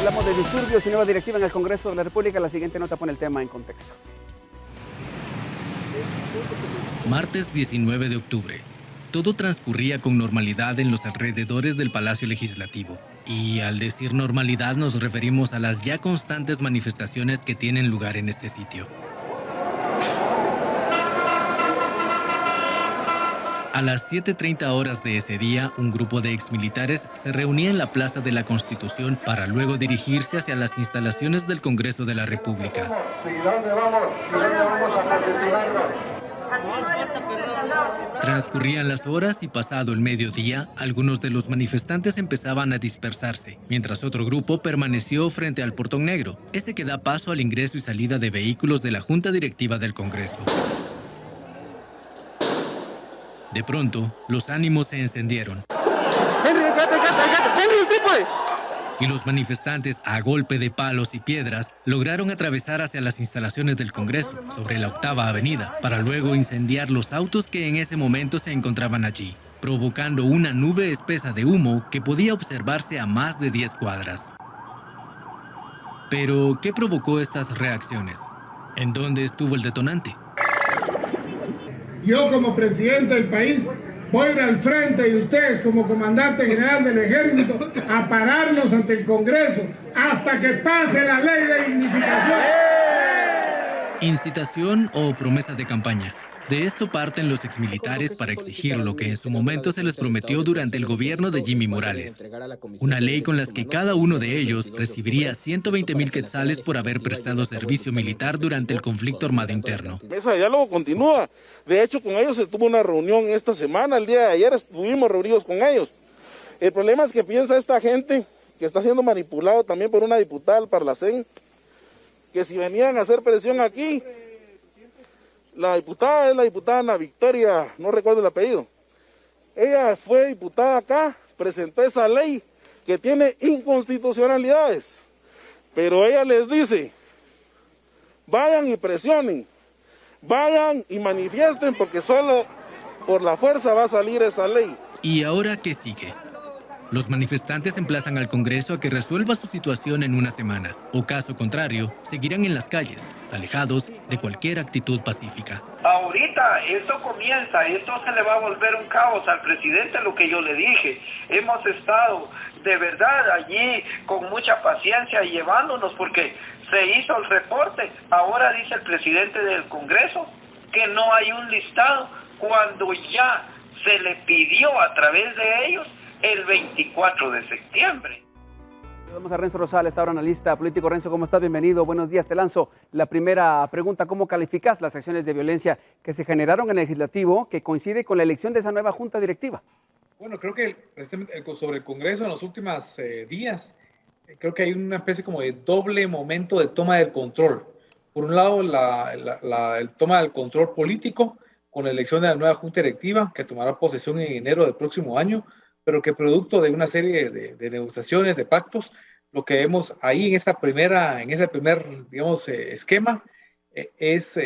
Hablamos de disturbios y nueva directiva en el Congreso de la República. La siguiente nota pone el tema en contexto. Martes 19 de octubre. Todo transcurría con normalidad en los alrededores del Palacio Legislativo. Y al decir normalidad nos referimos a las ya constantes manifestaciones que tienen lugar en este sitio. A las 7:30 horas de ese día, un grupo de exmilitares se reunía en la Plaza de la Constitución para luego dirigirse hacia las instalaciones del Congreso de la República. Transcurrían las horas y pasado el mediodía, algunos de los manifestantes empezaban a dispersarse, mientras otro grupo permaneció frente al Portón Negro, ese que da paso al ingreso y salida de vehículos de la Junta Directiva del Congreso. De pronto, los ánimos se encendieron. Y los manifestantes, a golpe de palos y piedras, lograron atravesar hacia las instalaciones del Congreso, sobre la 8ª Avenida, para luego incendiar los autos que en ese momento se encontraban allí, provocando una nube espesa de humo que podía observarse a más de 10 cuadras. Pero, ¿qué provocó estas reacciones? ¿En dónde estuvo el detonante? Yo como presidente del país voy a ir al frente y ustedes como comandante general del ejército a pararnos ante el Congreso hasta que pase la ley de dignificación. Incitación o promesa de campaña. De esto parten los exmilitares para exigir lo que en su momento se les prometió durante el gobierno de Jimmy Morales. Una ley con la que cada uno de ellos recibiría 120,000 quetzales por haber prestado servicio militar durante el conflicto armado interno. Ese diálogo continúa. De hecho, con ellos se tuvo una reunión esta semana. El día de ayer estuvimos reunidos con ellos. El problema es que piensa esta gente que está siendo manipulado también por una diputada del Parlacén, que si venían a hacer presión aquí, la diputada es la diputada Ana Victoria, no recuerdo el apellido. Ella fue diputada acá, presentó esa ley que tiene inconstitucionalidades. Pero ella les dice, vayan y presionen, vayan y manifiesten porque solo por la fuerza va a salir esa ley. ¿Y ahora qué sigue? Los manifestantes emplazan al Congreso a que resuelva su situación en una semana, o caso contrario, seguirán en las calles, alejados de cualquier actitud pacífica. Ahorita esto comienza, esto se le va a volver un caos al presidente, lo que yo le dije. Hemos estado de verdad allí con mucha paciencia llevándonos porque se hizo el reporte. Ahora dice el presidente del Congreso que no hay un listado cuando ya se le pidió a través de ellos el 24 de septiembre. Vamos a Renzo Rosales, está ahora analista político. Renzo, ¿cómo estás? Bienvenido, buenos días. Te lanzo la primera pregunta. ¿Cómo calificas las acciones de violencia que se generaron en el Legislativo que coincide con la elección de esa nueva Junta Directiva? Bueno, creo que sobre el Congreso en los últimos días, creo que hay una especie como de doble momento de toma del control. Por un lado, el toma del control político con la elección de la nueva Junta Directiva que tomará posesión en enero del próximo año, pero que producto de una serie de negociaciones, de pactos, lo que vemos ahí en ese primer, digamos, esquema es,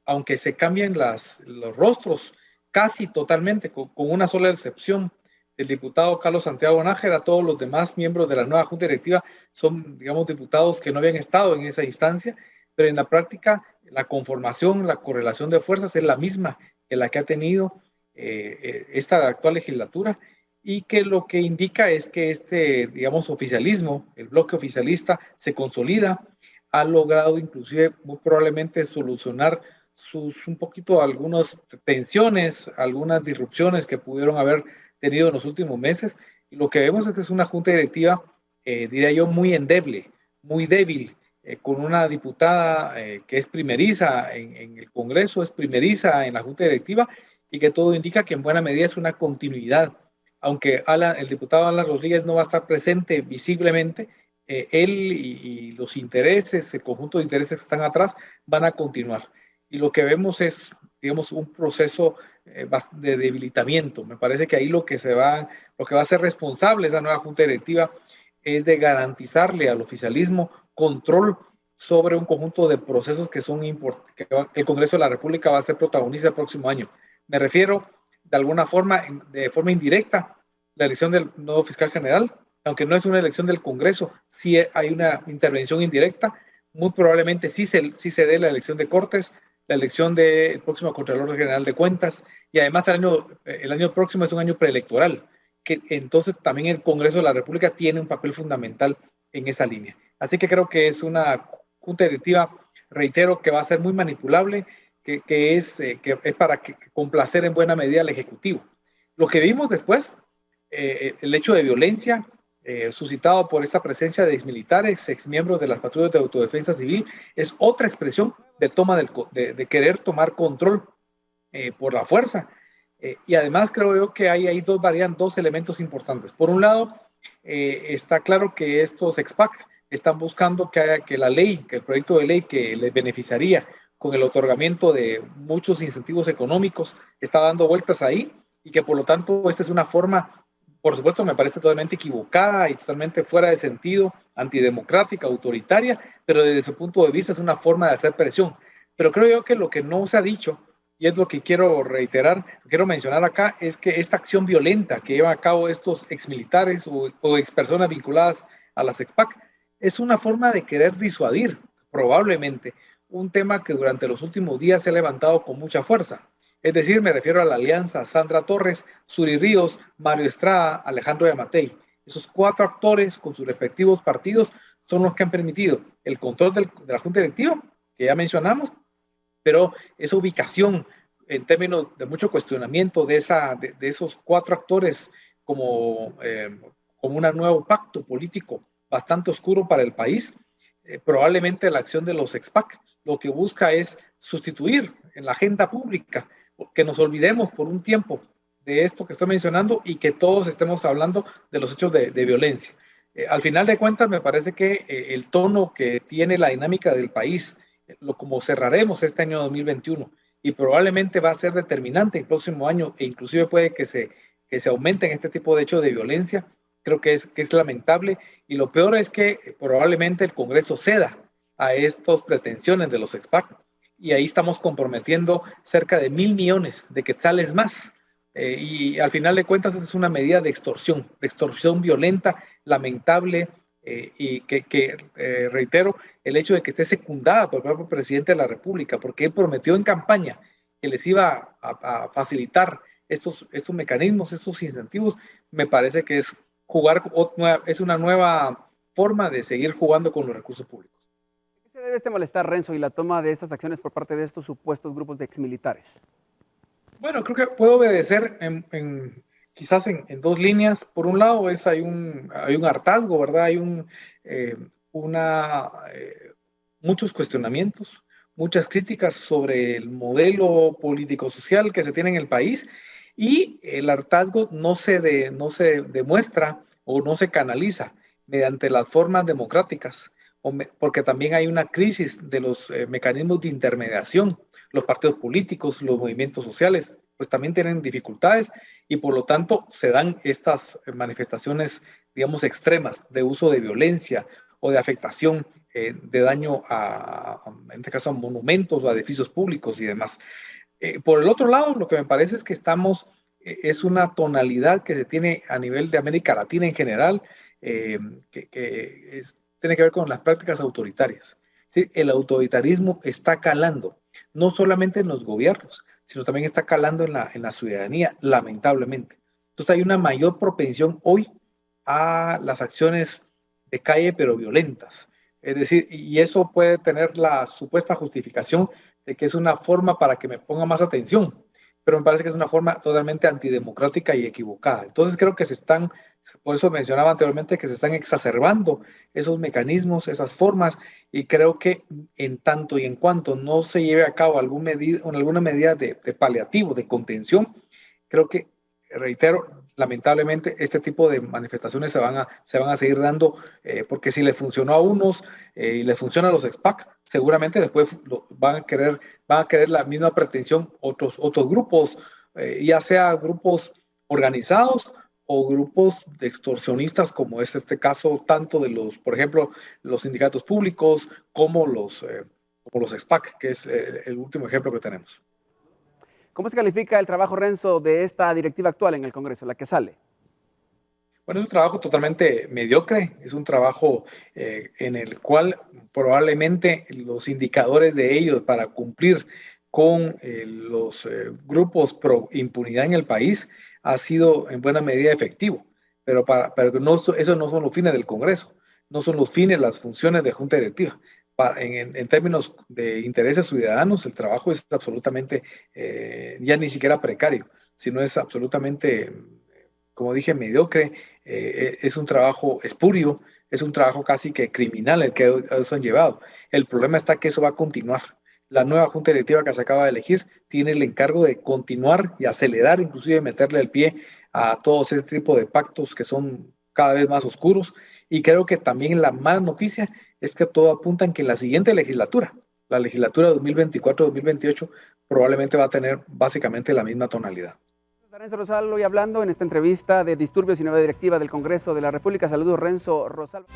aunque se cambian los rostros casi totalmente, con una sola excepción, el diputado Carlos Santiago Nájera, todos los demás miembros de la nueva Junta Directiva son, digamos, diputados que no habían estado en esa instancia, pero en la práctica la conformación, la correlación de fuerzas es la misma que la que ha tenido esta actual legislatura, y que lo que indica es que digamos, oficialismo, el bloque oficialista se consolida, ha logrado inclusive muy probablemente solucionar un poquito algunas tensiones, algunas disrupciones que pudieron haber tenido en los últimos meses, y lo que vemos es que es una junta directiva, diría yo, muy endeble, muy débil, con una diputada que es primeriza en el Congreso, es primeriza en la junta directiva, y que todo indica que en buena medida es una continuidad. Aunque el diputado Alan Rodríguez no va a estar presente visiblemente, él y los intereses, el conjunto de intereses que están atrás, van a continuar. Y lo que vemos es, digamos, un proceso de debilitamiento. Me parece que ahí lo que va a ser responsable esa nueva junta directiva es de garantizarle al oficialismo control sobre un conjunto de procesos que son importantes, que el Congreso de la República va a ser protagonista el próximo año. Me refiero de alguna forma, de forma indirecta, la elección del nuevo fiscal general, aunque no es una elección del Congreso, sí hay una intervención indirecta. Muy probablemente sí se dé la elección de Cortes, la elección del próximo Contralor General de Cuentas, y además el año próximo es un año preelectoral, que entonces también el Congreso de la República tiene un papel fundamental en esa línea. Así que creo que es una junta directiva, reitero, que va a ser muy manipulable, que es para complacer en buena medida al Ejecutivo. Lo que vimos después, el hecho de violencia suscitado por esta presencia de exmilitares, exmiembros de las patrullas de autodefensa civil, es otra expresión de querer tomar control por la fuerza. Y además creo yo que hay dos elementos importantes. Por un lado, está claro que estos exPAC están buscando que el proyecto de ley que les beneficiaría con el otorgamiento de muchos incentivos económicos está dando vueltas ahí, y que por lo tanto esta es una forma, por supuesto me parece totalmente equivocada y totalmente fuera de sentido, antidemocrática, autoritaria, pero desde su punto de vista es una forma de hacer presión. Pero creo yo que lo que no se ha dicho, y es lo que quiero reiterar, quiero mencionar acá, es que esta acción violenta que llevan a cabo estos exmilitares o expersonas vinculadas a las exPAC es una forma de querer disuadir, probablemente, un tema que durante los últimos días se ha levantado con mucha fuerza. Es decir, me refiero a la alianza Sandra Torres, Suri Ríos, Mario Estrada, Alejandro Yamatei. Esos 4 actores con sus respectivos partidos son los que han permitido el control de la Junta Directiva, que ya mencionamos, pero esa ubicación en términos de mucho cuestionamiento de esos 4 actores como un nuevo pacto político bastante oscuro para el país, probablemente la acción de los exPAC lo que busca es sustituir en la agenda pública, que nos olvidemos por un tiempo de esto que estoy mencionando y que todos estemos hablando de los hechos de violencia. Al final de cuentas, me parece que el tono que tiene la dinámica del país, como cerraremos este año 2021, y probablemente va a ser determinante el próximo año, e inclusive puede que se aumenten este tipo de hechos de violencia, creo que es lamentable, y lo peor es que probablemente el Congreso ceda a estas pretensiones de los exPAC, y ahí estamos comprometiendo cerca de 1,000 millones de quetzales más, y al final de cuentas es una medida de extorsión violenta, lamentable, y que reitero, el hecho de que esté secundada por el propio presidente de la República, porque él prometió en campaña que les iba a facilitar estos mecanismos, estos incentivos, me parece que es una nueva forma de seguir jugando con los recursos públicos. ¿Qué se debe malestar, Renzo, y la toma de estas acciones por parte de estos supuestos grupos de exmilitares? Bueno, creo que puede obedecer quizás en 2 líneas. Por un lado, hay un hartazgo, ¿verdad? Hay muchos cuestionamientos, muchas críticas sobre el modelo político-social que se tiene en el país, y el hartazgo no se demuestra o no se canaliza mediante las formas democráticas, porque también hay una crisis de los mecanismos de intermediación. Los partidos políticos, los movimientos sociales, pues también tienen dificultades, y por lo tanto se dan estas manifestaciones, digamos, extremas de uso de violencia o de afectación, de daño en este caso, a monumentos o a edificios públicos y demás. Por el otro lado, lo que me parece es que es una tonalidad que se tiene a nivel de América Latina en general, tiene que ver con las prácticas autoritarias. ¿Sí? El autoritarismo está calando, no solamente en los gobiernos, sino también está calando en la ciudadanía, lamentablemente. Entonces hay una mayor propensión hoy a las acciones de calle, pero violentas. Es decir, y eso puede tener la supuesta justificación de que es una forma para que me ponga más atención, pero me parece que es una forma totalmente antidemocrática y equivocada. Entonces creo que por eso mencionaba anteriormente, que se están exacerbando esos mecanismos, esas formas, y creo que en tanto y en cuanto no se lleve a cabo alguna medida de paliativo, de contención, creo que, reitero, lamentablemente este tipo de manifestaciones se van a seguir dando, porque si le funcionó a unos y le funciona a los exPAC, seguramente después van a querer la misma pretensión otros grupos, ya sea grupos organizados o grupos de extorsionistas, como es este caso tanto de por ejemplo, los sindicatos públicos como los exPAC, que es el último ejemplo que tenemos. ¿Cómo se califica el trabajo, Renzo, de esta directiva actual en el Congreso, la que sale? Bueno, es un trabajo totalmente mediocre, es un trabajo en el cual probablemente los indicadores de ellos para cumplir con los grupos pro impunidad en el país ha sido en buena medida efectivo, pero no, eso no son los fines del Congreso, no son los fines, las funciones de Junta Directiva. En términos de intereses ciudadanos, el trabajo es absolutamente, ya ni siquiera precario, sino es absolutamente, como dije, mediocre, es un trabajo espurio, es un trabajo casi que criminal el que ellos han llevado. El problema está que eso va a continuar. La nueva Junta Directiva que se acaba de elegir tiene el encargo de continuar y acelerar, inclusive meterle el pie a todo ese tipo de pactos que son cada vez más oscuros. Y creo que también la mala noticia es que todo apunta en que la siguiente legislatura, la legislatura 2024-2028, probablemente va a tener básicamente la misma tonalidad. Renzo Rosal, hoy hablando en esta entrevista de disturbios y nueva directiva del Congreso de la República. Saludos, Renzo Rosal.